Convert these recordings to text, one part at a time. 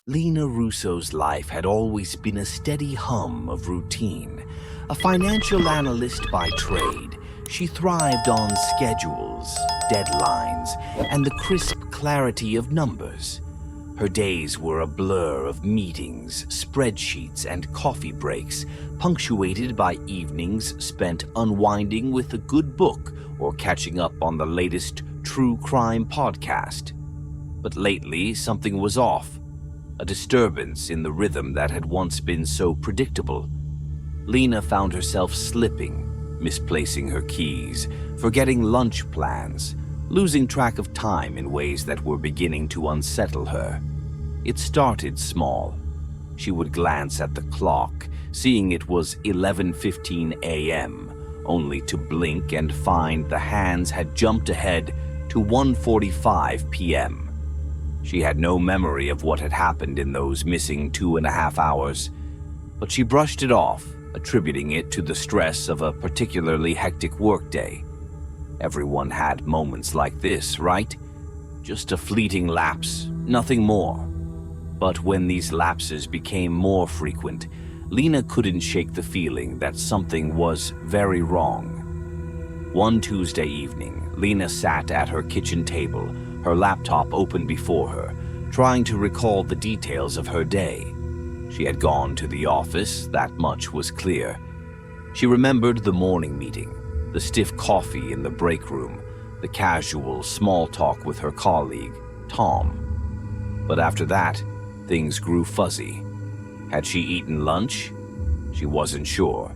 Lena Russo's life had always been a steady hum of routine. A financial analyst by trade, she thrived on schedules, deadlines, and the crisp clarity of numbers. Her days were a blur of meetings, spreadsheets, and coffee breaks, punctuated by evenings spent unwinding with a good book or catching up on the latest true crime podcast. But lately, something was off. A disturbance in the rhythm that had once been so predictable. Lena found herself slipping, misplacing her keys, forgetting lunch plans, losing track of time in ways that were beginning to unsettle her. It started small. She would glance at the clock, seeing it was 11:15 a.m., only to blink and find the hands had jumped ahead to 1:45 p.m. She had no memory of what had happened in those missing 2.5 hours, but she brushed it off, attributing it to the stress of a particularly hectic workday. Everyone had moments like this, right? Just a fleeting lapse, nothing more. But when these lapses became more frequent, Lena couldn't shake the feeling that something was very wrong. One Tuesday evening, Lena sat at her kitchen table, her laptop open before her, trying to recall the details of her day. She had gone to the office, that much was clear. She remembered the morning meeting, the stiff coffee in the break room, the casual small talk with her colleague, Tom. But after that, things grew fuzzy. Had she eaten lunch? She wasn't sure.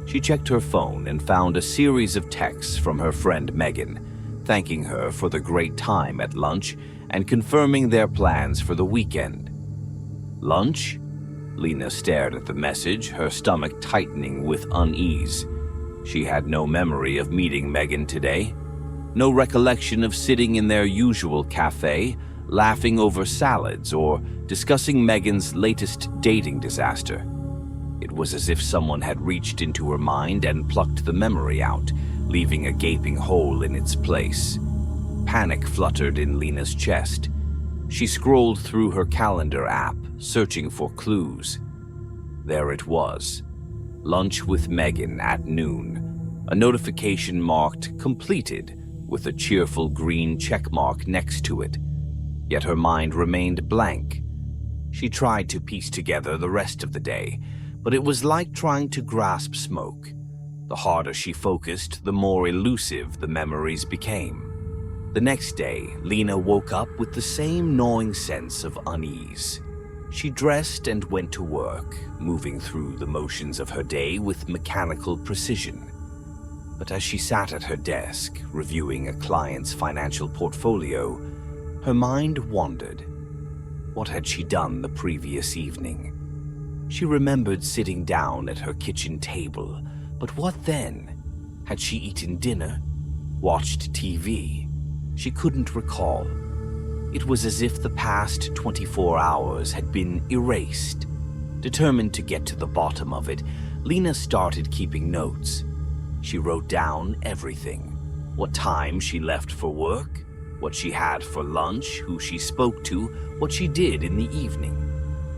She checked her phone and found a series of texts from her friend Megan, thanking her for the great time at lunch and confirming their plans for the weekend. Lunch? Lena stared at the message, her stomach tightening with unease. She had no memory of meeting Megan today, no recollection of sitting in their usual cafe, laughing over salads or discussing Megan's latest dating disaster. It was as if someone had reached into her mind and plucked the memory out, leaving a gaping hole in its place. Panic fluttered in Lena's chest. She scrolled through her calendar app, searching for clues. There it was. Lunch with Megan at noon. A notification marked completed with a cheerful green check mark next to it. Yet her mind remained blank. She tried to piece together the rest of the day, but it was like trying to grasp smoke. The harder she focused, the more elusive the memories became. The next day, Lena woke up with the same gnawing sense of unease. She dressed and went to work, moving through the motions of her day with mechanical precision. But as she sat at her desk, reviewing a client's financial portfolio, her mind wandered. What had she done the previous evening? She remembered sitting down at her kitchen table, but what then? Had she eaten dinner? Watched TV? She couldn't recall. It was as if the past 24 hours had been erased. Determined to get to the bottom of it, Lena started keeping notes. She wrote down everything. What time she left for work, what she had for lunch, who she spoke to, what she did in the evening.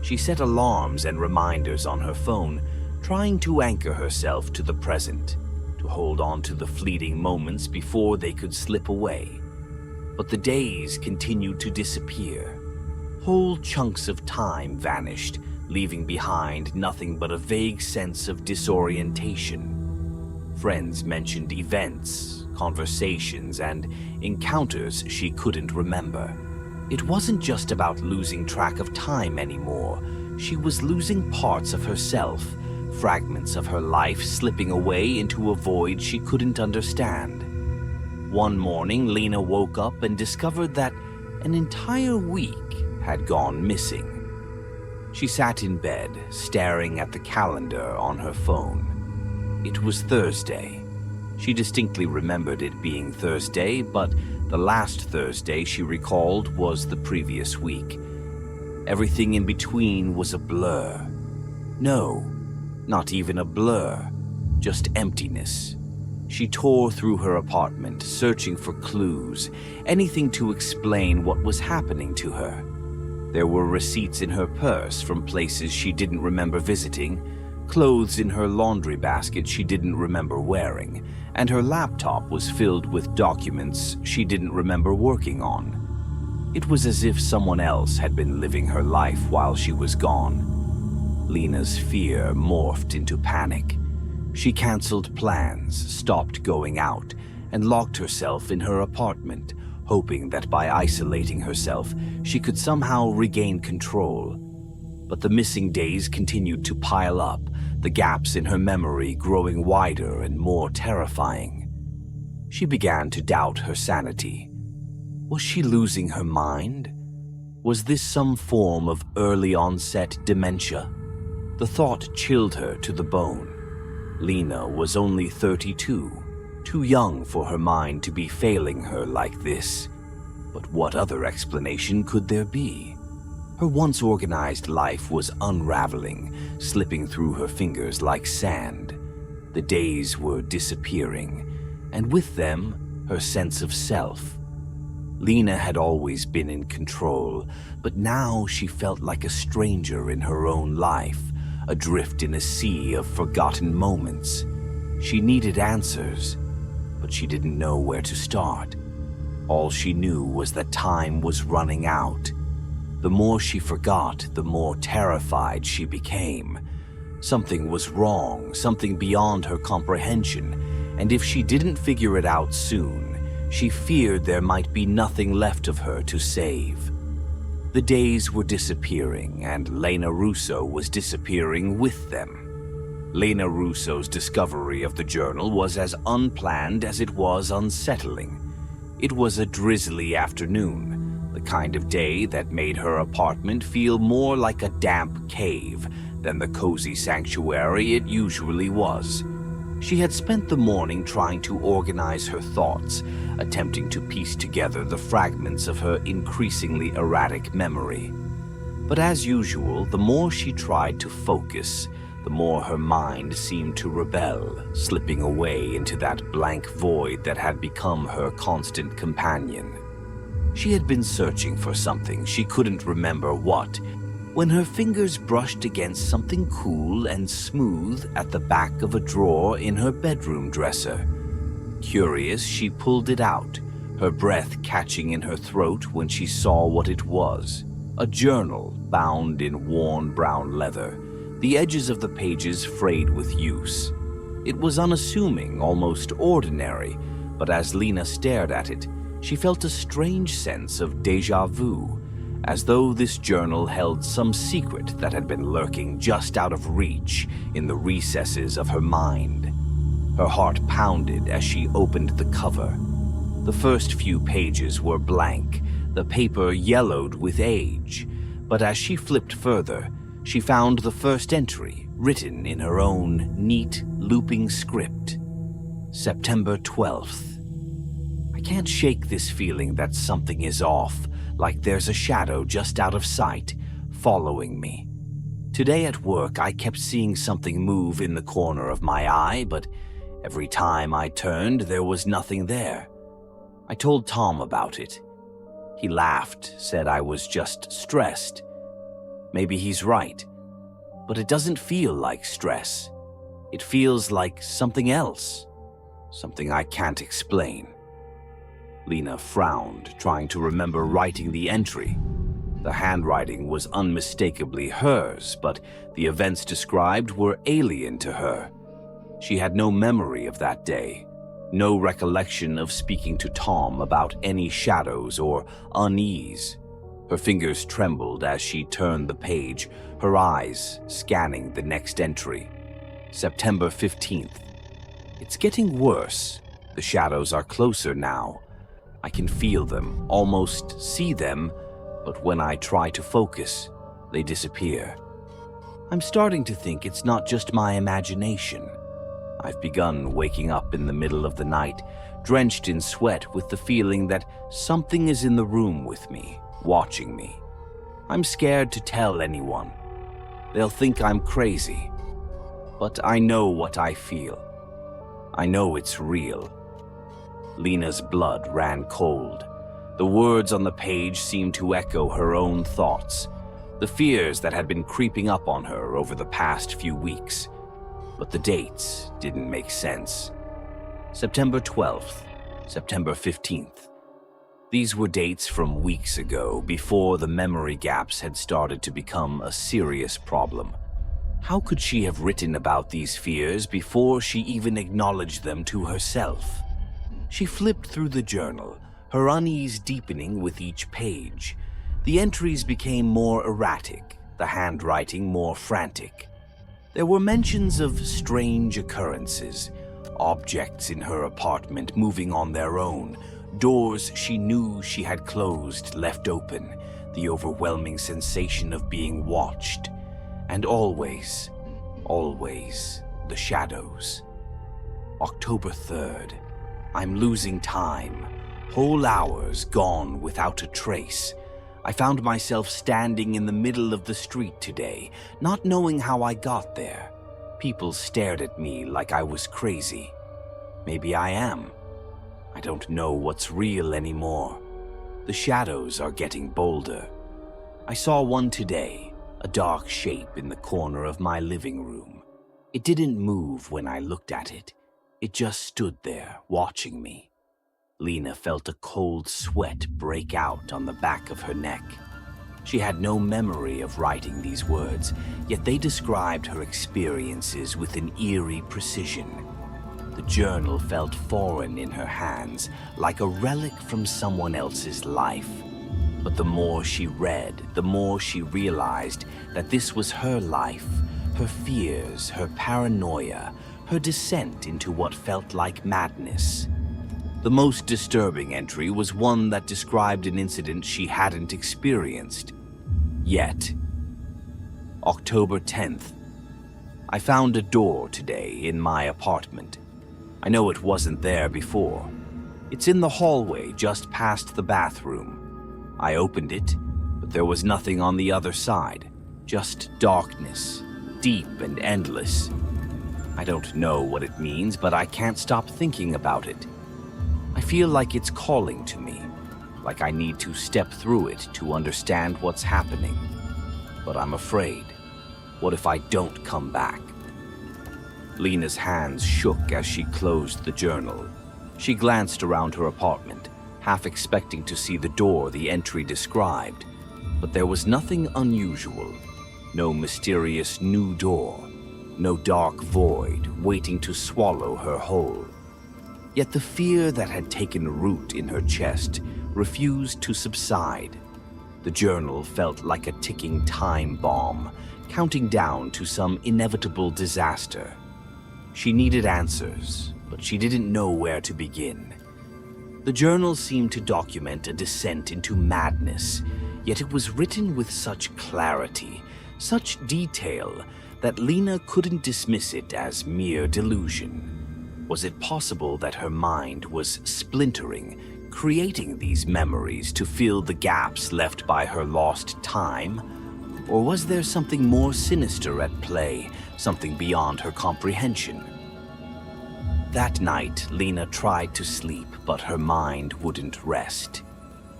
She set alarms and reminders on her phone, trying to anchor herself to the present, to hold on to the fleeting moments before they could slip away. But the days continued to disappear. Whole chunks of time vanished, leaving behind nothing but a vague sense of disorientation. Friends mentioned events, conversations, and encounters she couldn't remember. It wasn't just about losing track of time anymore. She was losing parts of herself, fragments of her life slipping away into a void she couldn't understand. One morning, Lena woke up and discovered that an entire week had gone missing. She sat in bed, staring at the calendar on her phone. It was Thursday. She distinctly remembered it being Thursday, but the last Thursday she recalled was the previous week. Everything in between was a blur. No, not even a blur, just emptiness. She tore through her apartment, searching for clues, anything to explain what was happening to her. There were receipts in her purse from places she didn't remember visiting, clothes in her laundry basket she didn't remember wearing, and her laptop was filled with documents she didn't remember working on. It was as if someone else had been living her life while she was gone. Lena's fear morphed into panic. She canceled plans, stopped going out, and locked herself in her apartment, hoping that by isolating herself, she could somehow regain control. But the missing days continued to pile up, the gaps in her memory growing wider and more terrifying. She began to doubt her sanity. Was she losing her mind? Was this some form of early-onset dementia? The thought chilled her to the bone. Lena was only 32, too young for her mind to be failing her like this. But what other explanation could there be? Her once organized life was unraveling, slipping through her fingers like sand. The days were disappearing, and with them, her sense of self. Lena had always been in control, but now she felt like a stranger in her own life, adrift in a sea of forgotten moments. She needed answers, but she didn't know where to start. All she knew was that time was running out. The more she forgot, the more terrified she became. Something was wrong, something beyond her comprehension, and if she didn't figure it out soon, she feared there might be nothing left of her to save. The days were disappearing, and Lena Russo was disappearing with them. Lena Russo's discovery of the journal was as unplanned as it was unsettling. It was a drizzly afternoon, the kind of day that made her apartment feel more like a damp cave than the cozy sanctuary it usually was. She had spent the morning trying to organize her thoughts, attempting to piece together the fragments of her increasingly erratic memory. But as usual, the more she tried to focus, the more her mind seemed to rebel, slipping away into that blank void that had become her constant companion. She had been searching for something, she couldn't remember what, when her fingers brushed against something cool and smooth at the back of a drawer in her bedroom dresser. Curious, she pulled it out, her breath catching in her throat when she saw what it was. A journal bound in worn brown leather, the edges of the pages frayed with use. It was unassuming, almost ordinary, but as Lena stared at it, she felt a strange sense of déjà vu, as though this journal held some secret that had been lurking just out of reach in the recesses of her mind. Her heart pounded as she opened the cover. The first few pages were blank, the paper yellowed with age, but as she flipped further, she found the first entry written in her own neat, looping script. September 12th. I can't shake this feeling that something is off, like there's a shadow just out of sight, following me. Today at work, I kept seeing something move in the corner of my eye, but every time I turned, there was nothing there. I told Tom about it. He laughed, said I was just stressed. Maybe he's right, but it doesn't feel like stress. It feels like something else, something I can't explain. Lena frowned, trying to remember writing the entry. The handwriting was unmistakably hers, but the events described were alien to her. She had no memory of that day, no recollection of speaking to Tom about any shadows or unease. Her fingers trembled as she turned the page, her eyes scanning the next entry. September 15th. It's getting worse. The shadows are closer now. I can feel them, almost see them, but when I try to focus, they disappear. I'm starting to think it's not just my imagination. I've begun waking up in the middle of the night, drenched in sweat with the feeling that something is in the room with me, watching me. I'm scared to tell anyone. They'll think I'm crazy. But I know what I feel. I know it's real. Lena's blood ran cold. The words on the page seemed to echo her own thoughts, the fears that had been creeping up on her over the past few weeks. But the dates didn't make sense. September 12th, September 15th. These were dates from weeks ago, before the memory gaps had started to become a serious problem. How could she have written about these fears before she even acknowledged them to herself? She flipped through the journal, her unease deepening with each page. The entries became more erratic, the handwriting more frantic. There were mentions of strange occurrences, objects in her apartment moving on their own, doors she knew she had closed left open, the overwhelming sensation of being watched, and always, always the shadows. October 3rd. I'm losing time. Whole hours gone without a trace. I found myself standing in the middle of the street today, not knowing how I got there. People stared at me like I was crazy. Maybe I am. I don't know what's real anymore. The shadows are getting bolder. I saw one today, a dark shape in the corner of my living room. It didn't move when I looked at it. It just stood there, watching me. Lena felt a cold sweat break out on the back of her neck. She had no memory of writing these words, yet they described her experiences with an eerie precision. The journal felt foreign in her hands, like a relic from someone else's life. But the more she read, the more she realized that this was her life, her fears, her paranoia, her descent into what felt like madness. The most disturbing entry was one that described an incident she hadn't experienced yet. October 10th. I found a door today in my apartment. I know it wasn't there before. It's in the hallway just past the bathroom. I opened it, but there was nothing on the other side, just darkness, deep and endless. I don't know what it means, but I can't stop thinking about it. I feel like it's calling to me, like I need to step through it to understand what's happening. But I'm afraid. What if I don't come back? Lena's hands shook as she closed the journal. She glanced around her apartment, half expecting to see the door the entry described. But there was nothing unusual. No mysterious new door. No dark void waiting to swallow her whole. Yet the fear that had taken root in her chest refused to subside. The journal felt like a ticking time bomb, counting down to some inevitable disaster. She needed answers, but she didn't know where to begin. The journal seemed to document a descent into madness, yet it was written with such clarity, such detail, that Lena couldn't dismiss it as mere delusion. Was it possible that her mind was splintering, creating these memories to fill the gaps left by her lost time? Or was there something more sinister at play, something beyond her comprehension? That night, Lena tried to sleep, but her mind wouldn't rest.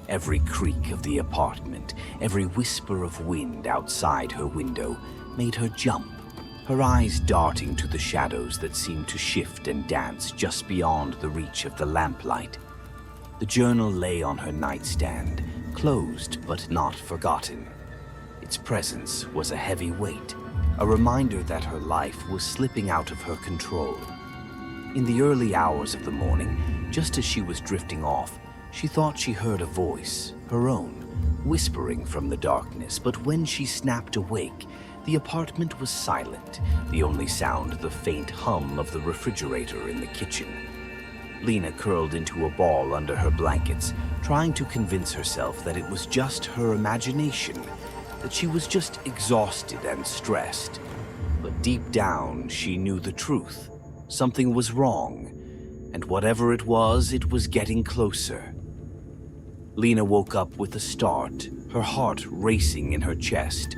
Every creak of the apartment, every whisper of wind outside her window made her jump, her eyes darting to the shadows that seemed to shift and dance just beyond the reach of the lamplight. The journal lay on her nightstand, closed but not forgotten. Its presence was a heavy weight, a reminder that her life was slipping out of her control. In the early hours of the morning, just as she was drifting off, she thought she heard a voice, her own, whispering from the darkness, but when she snapped awake, the apartment was silent, the only sound the faint hum of the refrigerator in the kitchen. Lena curled into a ball under her blankets, trying to convince herself that it was just her imagination, that she was just exhausted and stressed. But deep down, she knew the truth. Something was wrong, and whatever it was getting closer. Lena woke up with a start, her heart racing in her chest.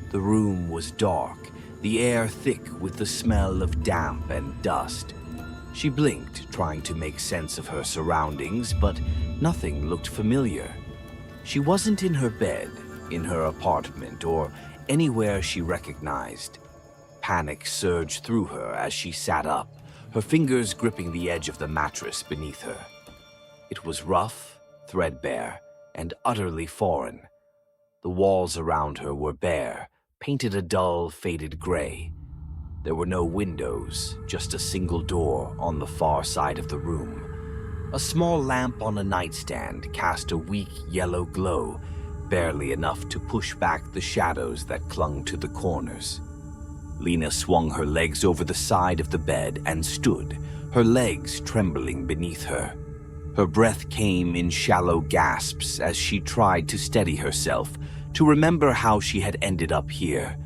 The room was dark, the air thick with the smell of damp and dust. She blinked, trying to make sense of her surroundings, but nothing looked familiar. She wasn't in her bed, in her apartment, or anywhere she recognized. Panic surged through her as she sat up, her fingers gripping the edge of the mattress beneath her. It was rough, threadbare, and utterly foreign. The walls around her were bare, painted a dull, faded gray. There were no windows, just a single door on the far side of the room. A small lamp on a nightstand cast a weak yellow glow, barely enough to push back the shadows that clung to the corners. Lena swung her legs over the side of the bed and stood, her legs trembling beneath her. Her breath came in shallow gasps as she tried to steady herself, to remember how she had ended up here.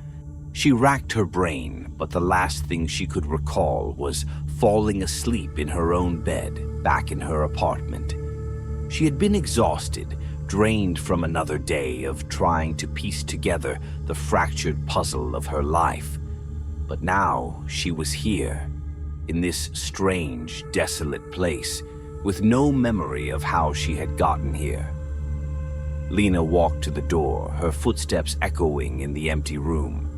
She racked her brain, but the last thing she could recall was falling asleep in her own bed, back in her apartment. She had been exhausted, drained from another day of trying to piece together the fractured puzzle of her life. But now she was here, in this strange, desolate place, with no memory of how she had gotten here. Lena walked to the door, her footsteps echoing in the empty room.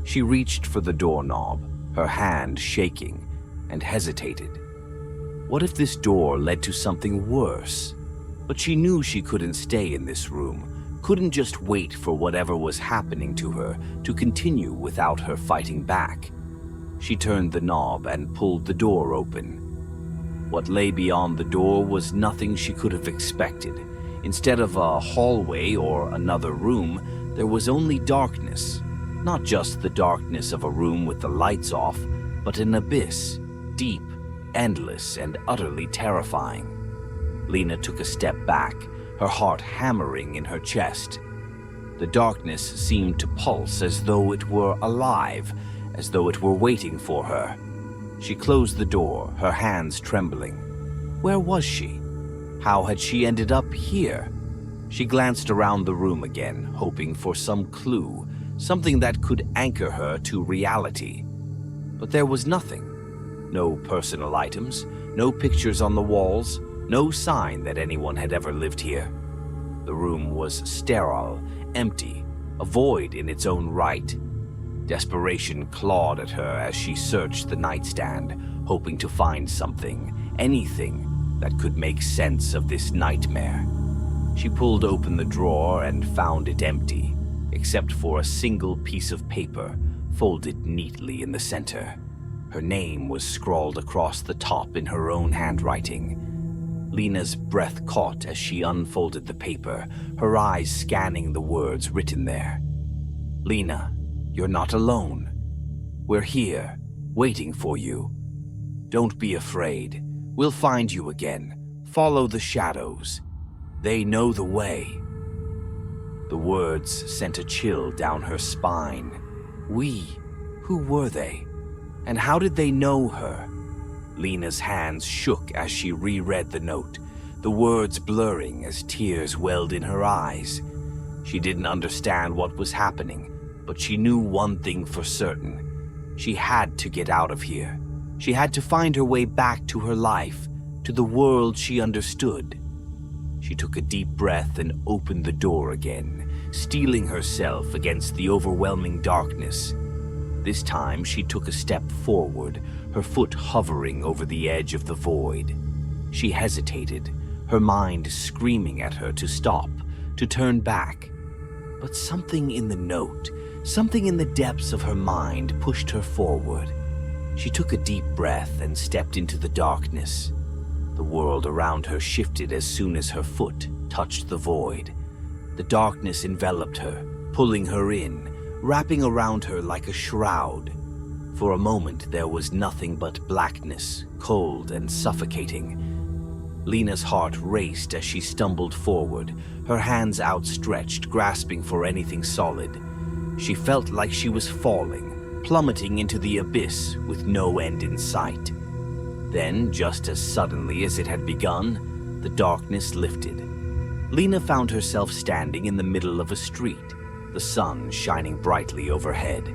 She reached for the doorknob, her hand shaking, and hesitated. What if this door led to something worse? But she knew she couldn't stay in this room, couldn't just wait for whatever was happening to her to continue without her fighting back. She turned the knob and pulled the door open. What lay beyond the door was nothing she could have expected. Instead of a hallway or another room, there was only darkness. Not just the darkness of a room with the lights off, but an abyss, deep, endless, and utterly terrifying. Lena took a step back, her heart hammering in her chest. The darkness seemed to pulse as though it were alive, as though it were waiting for her. She closed the door, her hands trembling. Where was she? How had she ended up here? She glanced around the room again, hoping for some clue, something that could anchor her to reality. But there was nothing. No personal items, no pictures on the walls, no sign that anyone had ever lived here. The room was sterile, empty, a void in its own right. Desperation clawed at her as she searched the nightstand, hoping to find something, anything, that could make sense of this nightmare. She pulled open the drawer and found it empty, except for a single piece of paper, folded neatly in the center. Her name was scrawled across the top in her own handwriting. Lena's breath caught as she unfolded the paper, her eyes scanning the words written there. Lena, you're not alone. We're here, waiting for you. Don't be afraid. We'll find you again. Follow the shadows. They know the way. The words sent a chill down her spine. We? Who were they? And how did they know her? Lena's hands shook as she reread the note, the words blurring as tears welled in her eyes. She didn't understand what was happening, but she knew one thing for certain. She had to get out of here. She had to find her way back to her life, to the world she understood. She took a deep breath and opened the door again, steeling herself against the overwhelming darkness. This time she took a step forward, her foot hovering over the edge of the void. She hesitated, her mind screaming at her to stop, to turn back. But something in the note, something in the depths of her mind pushed her forward. She took a deep breath and stepped into the darkness. The world around her shifted as soon as her foot touched the void. The darkness enveloped her, pulling her in, wrapping around her like a shroud. For a moment there was nothing but blackness, cold and suffocating. Lena's heart raced as she stumbled forward, her hands outstretched, grasping for anything solid. She felt like she was falling, plummeting into the abyss with no end in sight. Then, just as suddenly as it had begun, the darkness lifted. Lena found herself standing in the middle of a street, the sun shining brightly overhead.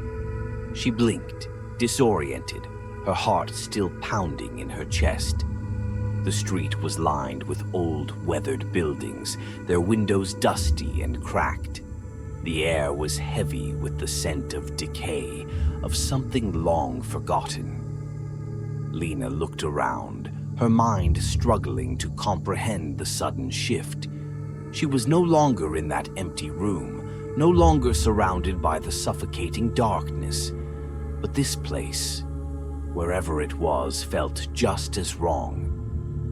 She blinked, disoriented, her heart still pounding in her chest. The street was lined with old, weathered buildings, their windows dusty and cracked. The air was heavy with the scent of decay, of something long forgotten. Lena looked around, her mind struggling to comprehend the sudden shift. She was no longer in that empty room, no longer surrounded by the suffocating darkness. But this place, wherever it was, felt just as wrong.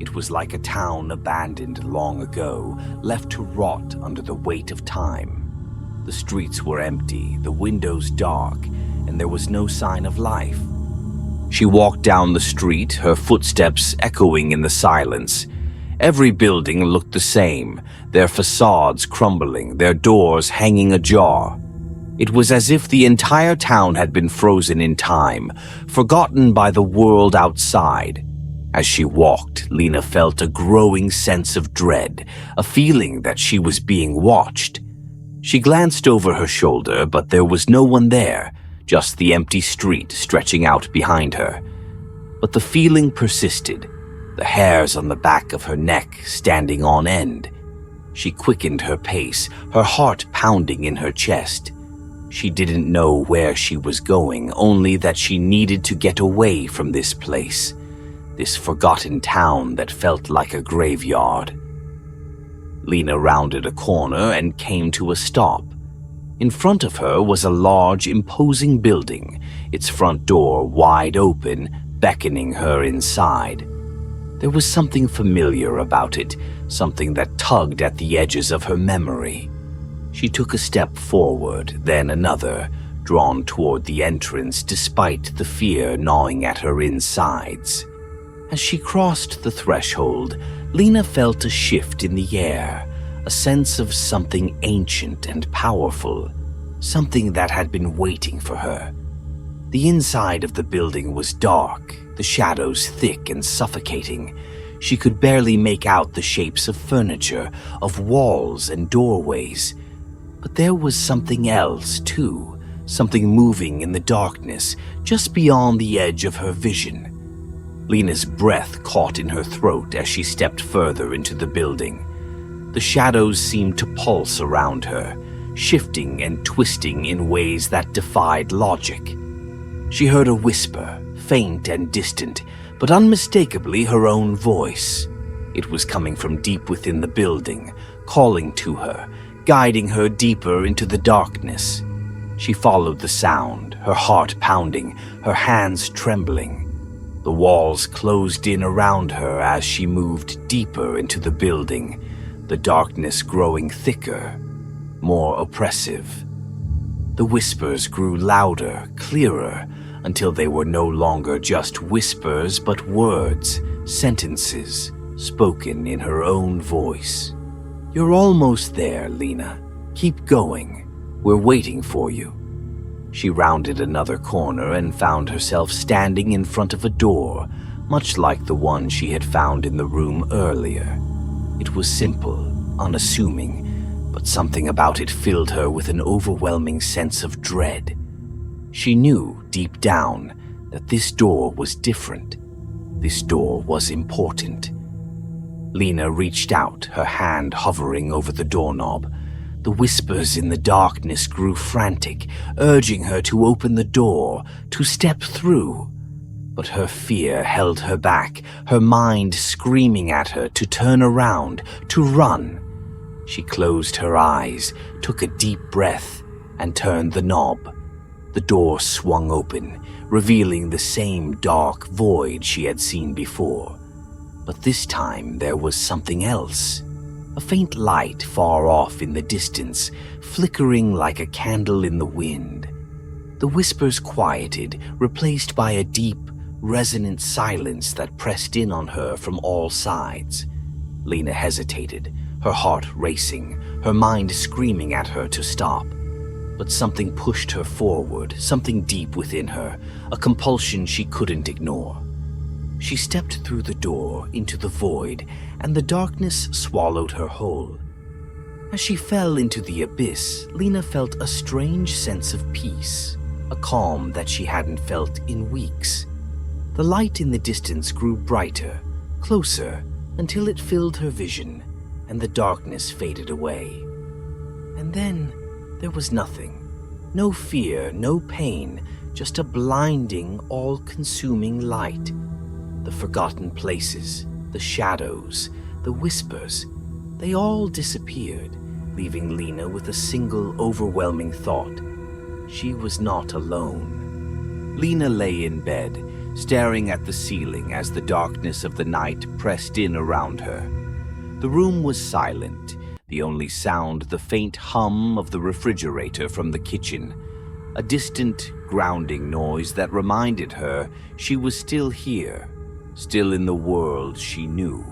It was like a town abandoned long ago, left to rot under the weight of time. The streets were empty, the windows dark, and there was no sign of life. She walked down the street, her footsteps echoing in the silence. Every building looked the same, their facades crumbling, their doors hanging ajar. It was as if the entire town had been frozen in time, forgotten by the world outside. As she walked, Lena felt a growing sense of dread, a feeling that she was being watched. She glanced over her shoulder, but there was no one there, just the empty street stretching out behind her. But the feeling persisted, the hairs on the back of her neck standing on end. She quickened her pace, her heart pounding in her chest. She didn't know where she was going, only that she needed to get away from this place. This forgotten town that felt like a graveyard. Lena rounded a corner and came to a stop. In front of her was a large, imposing building, its front door wide open, beckoning her inside. There was something familiar about it, something that tugged at the edges of her memory. She took a step forward, then another, drawn toward the entrance despite the fear gnawing at her insides. As she crossed the threshold, Lena felt a shift in the air, a sense of something ancient and powerful, something that had been waiting for her. The inside of the building was dark, the shadows thick and suffocating. She could barely make out the shapes of furniture, of walls and doorways. But there was something else, too, something moving in the darkness, just beyond the edge of her vision. Lena's breath caught in her throat as she stepped further into the building. The shadows seemed to pulse around her, shifting and twisting in ways that defied logic. She heard a whisper, faint and distant, but unmistakably her own voice. It was coming from deep within the building, calling to her, guiding her deeper into the darkness. She followed the sound, her heart pounding, her hands trembling. The walls closed in around her as she moved deeper into the building, the darkness growing thicker, more oppressive. The whispers grew louder, clearer, until they were no longer just whispers but words, sentences, spoken in her own voice. "You're almost there, Lena. Keep going. We're waiting for you." She rounded another corner and found herself standing in front of a door, much like the one she had found in the room earlier. It was simple, unassuming, but something about it filled her with an overwhelming sense of dread. She knew, deep down, that this door was different. This door was important. Lena reached out, her hand hovering over the doorknob. The whispers in the darkness grew frantic, urging her to open the door, to step through. But her fear held her back, her mind screaming at her to turn around, to run. She closed her eyes, took a deep breath, and turned the knob. The door swung open, revealing the same dark void she had seen before. But this time there was something else. A faint light far off in the distance, flickering like a candle in the wind. The whispers quieted, replaced by a deep, resonant silence that pressed in on her from all sides. Lena hesitated, her heart racing, her mind screaming at her to stop. But something pushed her forward, something deep within her, a compulsion she couldn't ignore. She stepped through the door into the void, and the darkness swallowed her whole. As she fell into the abyss, Lena felt a strange sense of peace, a calm that she hadn't felt in weeks. The light in the distance grew brighter, closer, until it filled her vision, and the darkness faded away. And then there was nothing. No fear, no pain, just a blinding, all-consuming light. The forgotten places, the shadows, the whispers, they all disappeared, leaving Lena with a single overwhelming thought. She was not alone. Lena lay in bed, staring at the ceiling as the darkness of the night pressed in around her. The room was silent, the only sound the faint hum of the refrigerator from the kitchen, a distant, grounding noise that reminded her she was still here, still in the world she knew,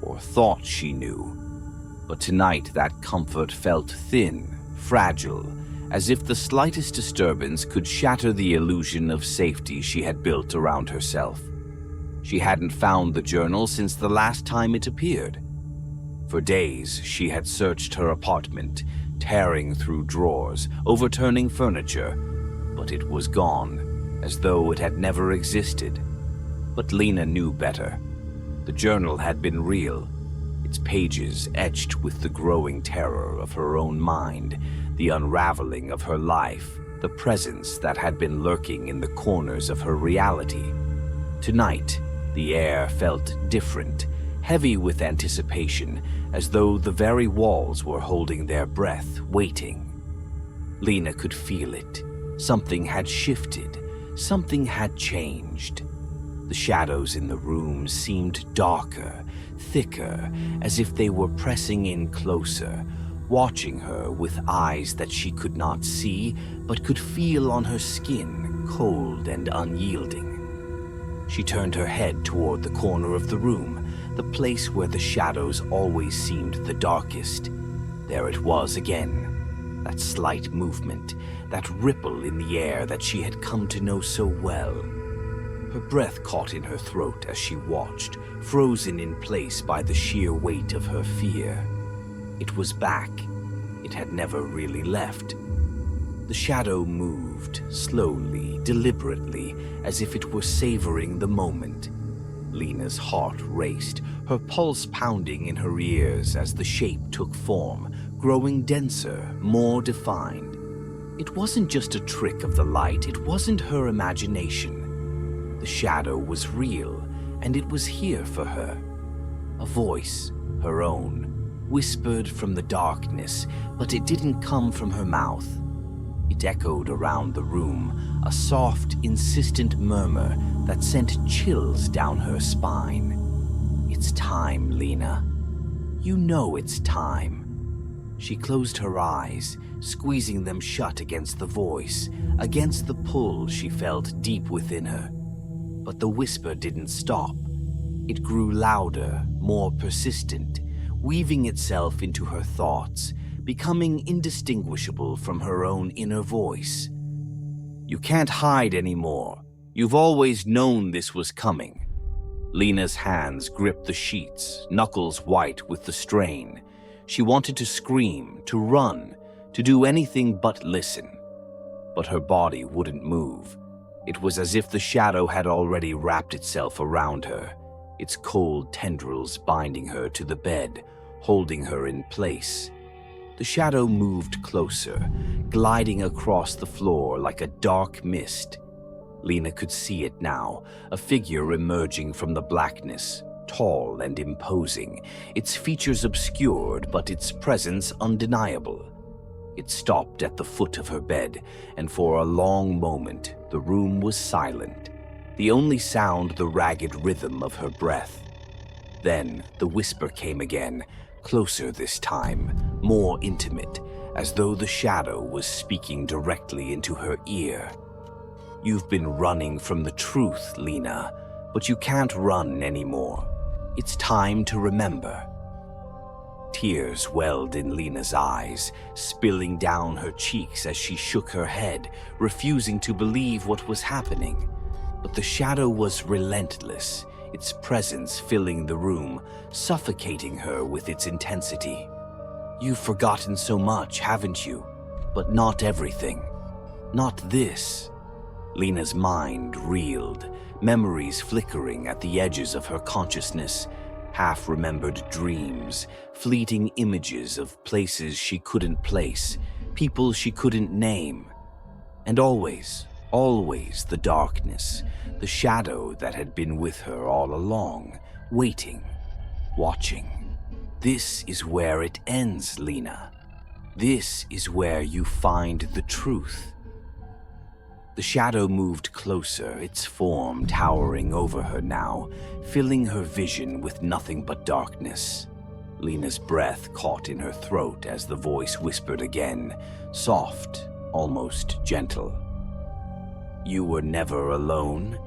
or thought she knew. But tonight that comfort felt thin, fragile, as if the slightest disturbance could shatter the illusion of safety she had built around herself. She hadn't found the journal since the last time it appeared. For days, she had searched her apartment, tearing through drawers, overturning furniture, but it was gone, as though it had never existed. But Lena knew better. The journal had been real, its pages etched with the growing terror of her own mind, the unraveling of her life, the presence that had been lurking in the corners of her reality. Tonight, the air felt different, heavy with anticipation, as though the very walls were holding their breath, waiting. Lena could feel it. Something had shifted. Something had changed. The shadows in the room seemed darker, thicker, as if they were pressing in closer, watching her with eyes that she could not see, but could feel on her skin, cold and unyielding. She turned her head toward the corner of the room, the place where the shadows always seemed the darkest. There it was again, that slight movement, that ripple in the air that she had come to know so well. Her breath caught in her throat as she watched, frozen in place by the sheer weight of her fear. It was back. It had never really left. The shadow moved, slowly, deliberately, as if it were savoring the moment. Lena's heart raced, her pulse pounding in her ears as the shape took form, growing denser, more defined. It wasn't just a trick of the light, it wasn't her imagination. The shadow was real, and it was here for her. A voice, her own, whispered from the darkness, but it didn't come from her mouth. It echoed around the room, a soft, insistent murmur that sent chills down her spine. It's time, Lena. You know it's time. She closed her eyes, squeezing them shut against the voice, against the pull she felt deep within her. But the whisper didn't stop. It grew louder, more persistent, weaving itself into her thoughts, becoming indistinguishable from her own inner voice. You can't hide anymore. You've always known this was coming. Lena's hands gripped the sheets, knuckles white with the strain. She wanted to scream, to run, to do anything but listen. But her body wouldn't move. It was as if the shadow had already wrapped itself around her, its cold tendrils binding her to the bed, holding her in place. The shadow moved closer, gliding across the floor like a dark mist. Lena could see it now, a figure emerging from the blackness, tall and imposing, its features obscured but its presence undeniable. It stopped at the foot of her bed, and for a long moment the room was silent, the only sound the ragged rhythm of her breath. Then the whisper came again, closer this time, more intimate, as though the shadow was speaking directly into her ear. You've been running from the truth, Lena, but you can't run anymore. It's time to remember. Tears welled in Lena's eyes, spilling down her cheeks as she shook her head, refusing to believe what was happening. But the shadow was relentless, its presence filling the room, suffocating her with its intensity. You've forgotten so much, haven't you? But not everything. Not this. Lena's mind reeled, memories flickering at the edges of her consciousness, half-remembered dreams, fleeting images of places she couldn't place, people she couldn't name. And always the darkness, the shadow that had been with her all along, waiting, watching. This is where it ends, Lena. This is where you find the truth. The shadow moved closer, its form towering over her now, filling her vision with nothing but darkness. Lena's breath caught in her throat as the voice whispered again, soft, almost gentle. You were never alone.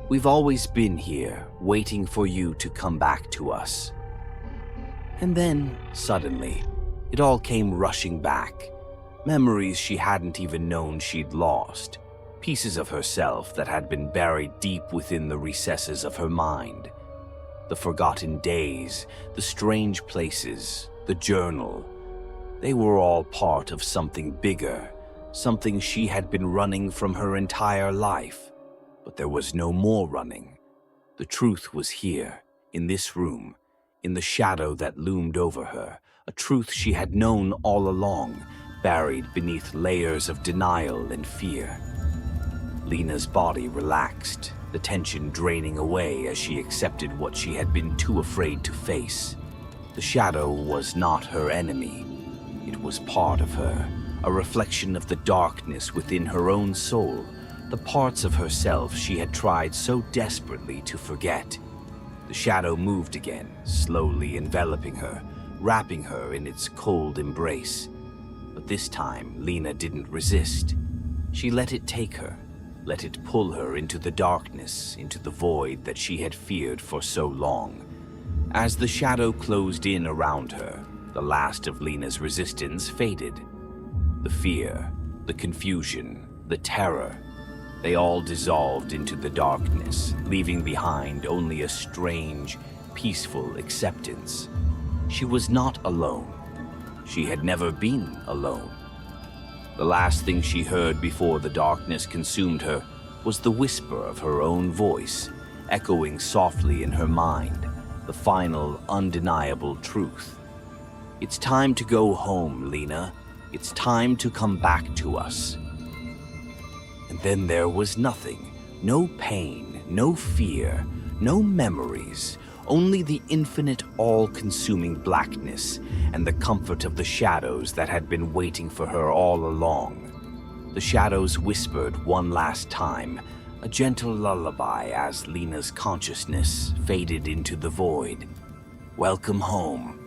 We've always been here, waiting for you to come back to us. And then, suddenly, it all came rushing back. Memories she hadn't even known she'd lost. Pieces of herself that had been buried deep within the recesses of her mind. The forgotten days, the strange places, the journal. They were all part of something bigger, something she had been running from her entire life. But there was no more running. The truth was here, in this room, in the shadow that loomed over her, a truth she had known all along, buried beneath layers of denial and fear. Lena's body relaxed, the tension draining away as she accepted what she had been too afraid to face. The shadow was not her enemy. It was part of her, a reflection of the darkness within her own soul, the parts of herself she had tried so desperately to forget. The shadow moved again, slowly enveloping her, wrapping her in its cold embrace. But this time, Lena didn't resist. She let it take her, let it pull her into the darkness, into the void that she had feared for so long. As the shadow closed in around her, the last of Lena's resistance faded. The fear, the confusion, the terror, they all dissolved into the darkness, leaving behind only a strange, peaceful acceptance. She was not alone. She had never been alone. The last thing she heard before the darkness consumed her was the whisper of her own voice, echoing softly in her mind, the final, undeniable truth. It's time to go home, Lena. It's time to come back to us. And then there was nothing, no pain, no fear, no memories, only the infinite, all-consuming blackness and the comfort of the shadows that had been waiting for her all along. The shadows whispered one last time, a gentle lullaby as Lena's consciousness faded into the void. Welcome home.